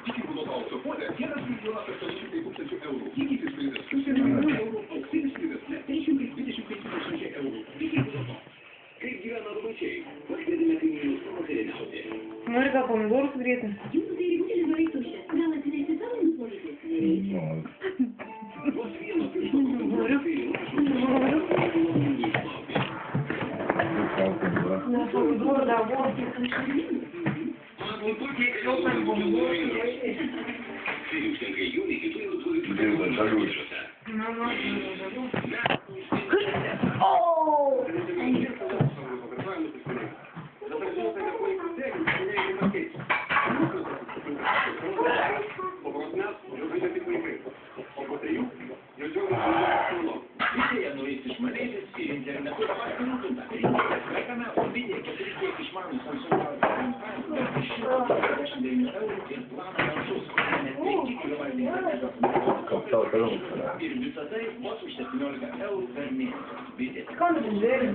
Iki būdo aukso puodė, 1 milijonas 800 tūkstančių eurų. Įgyti prizas 1 milijonų eurų, auksinis prizas net 325 tūkstančiai eurų. Iki būdo. Kaip gyvena rubačiai? Pakvietėme kaimynus pavakarieniauti. Nori gal pomidorus greitai? Jūsų tai ributėlis gerai tuščias. Gal atsinešti savo nupolitės? Nereikia. Vos vieno piršto koncentracijai Pomidorų dar buvo. Ir visą tai vos už 17 eurų per mėnesį. Skąd tu žiūrėjai?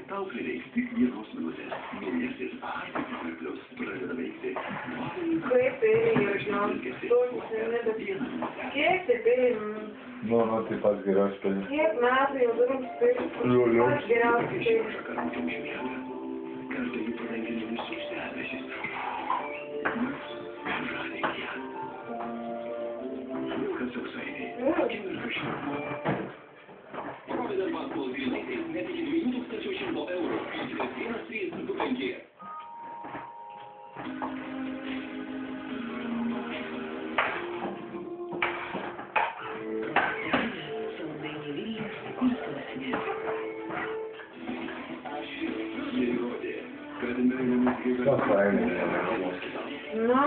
Tau prireiks tik vienos minutės. Naujasis Artificial Plus pradeda veikti. Kaip tai, žinau, kiek tai tai? Nu, tai pats geriausias spėlis. Kiek metų jau turim spėlis? Pats geriausias spėlis. Kartą jų padengėme visus debesis. Žadėk ją. Kas apsainiai? Akimirka šimto. Proveda paskolos grynaisiais net iki 2100 eurų. Įsikas 1325. Įrodė, kad meilėmis gyvena. Nu.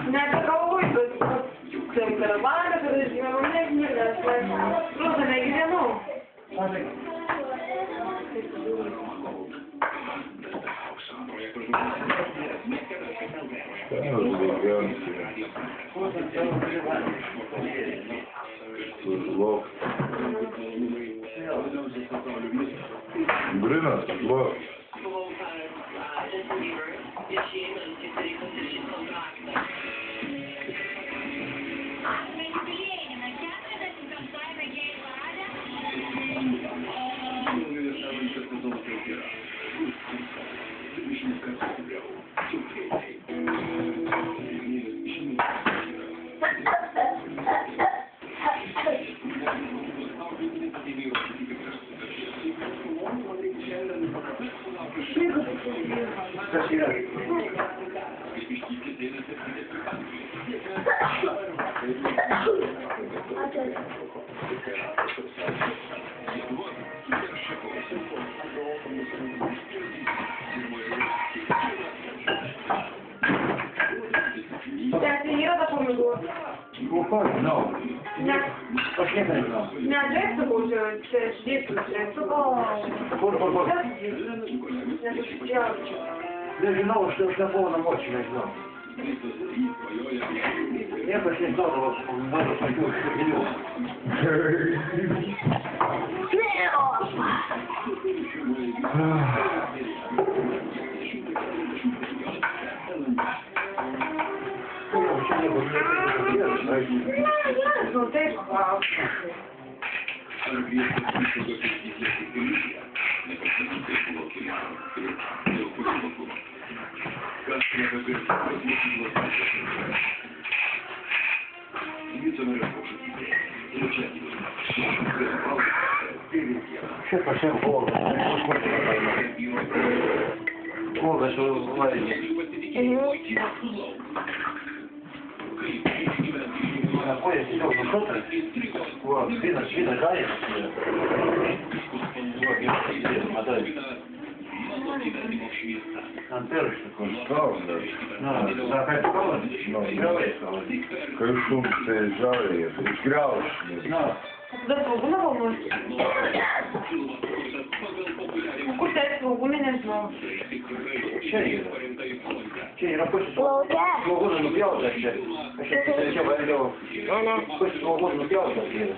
Nebegalvoju, bet ten karavanę, kad aš gyvenu nežinau, aš просто negyvenu. Brinas, va. Tai yra ta pomidorų. No. Ne, džeksu būtų, čia šdėtų, džeksu, o... Nežinau, aš nebuvau namuose, nežinau. Niekas nežinodavo, mano tokių šakinių. Nu taip, klausiu. Šiaip aš jau volgas, volgas jau varinė. Kojas jau nušotas, vynas žajas. Matai. Антенна такой. Добре. Ну, захай школа. Ну, Грали школа. Кайшум це жаре, грав. Ну, За свого на волосі. Кусець свого не знав. Чей? Чей, рабочий свободу не пьет вообще. Еще войдем. Хочешь свободу не пьет вообще.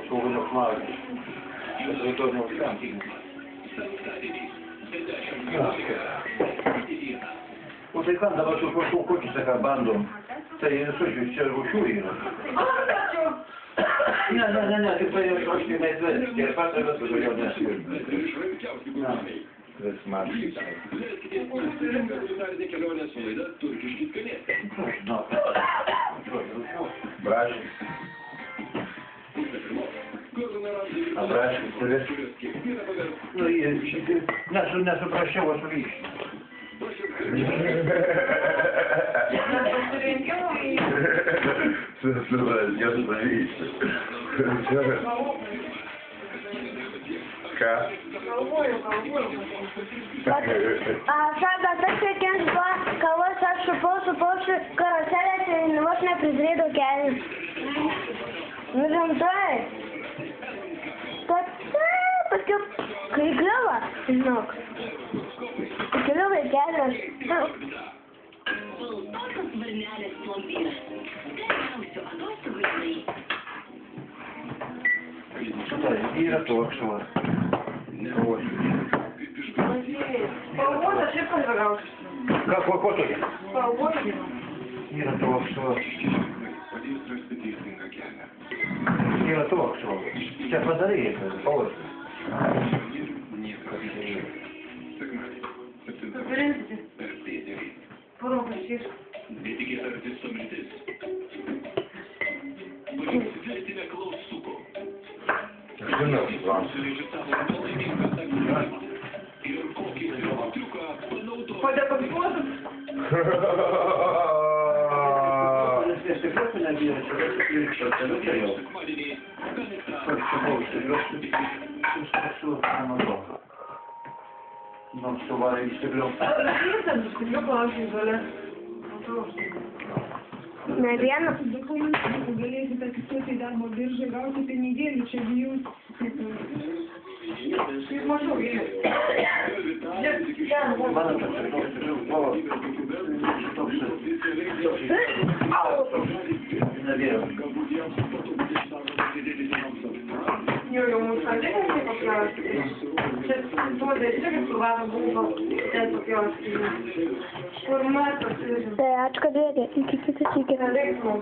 Свободу хмары. Это тоже не устам. Вот и там давай, что пошел хочется как банду. Це я не хочу, ще вчую. Не, ти поїдеш трошки на зв'язку. Я перший раз позвонив на Це смачно. Браш. А браш, це Ну і нашу прощу вашу віч. Я завис. Ка. Sada točka kiems buvo kavos aš su paukščiu karuselės ir vos neprizrėdo kelių. Nužemtoji. Paskui, kai griuva, žinok. Griuva kelias. Tokios varnelės plombėras. Geriausių atostogų jinai. І ряток, що. Полгода шибко загрався. Какой котик? Полгода. І ряток, що. І ряток, що. Сейчас подари, полосы. Конференції. Порога сіж. Жена вам. Ходя по входу. Если просто набираешь, то это лучше. Ну, что варить стекло. Я положу, Галя. Наверное. Документы galėsi per kitokį darbo biržą gauti per nedelį, čia bijau. Kaip mažiau, Vilnius. Jau mums sandėlė nepaklausti. Čia tuo dalykai, kur vada buvo, ten tokios, kur mes pasižiūrėjome. Tai ačiū, kad vėdė. Iki kitų sykį. Veiksmo,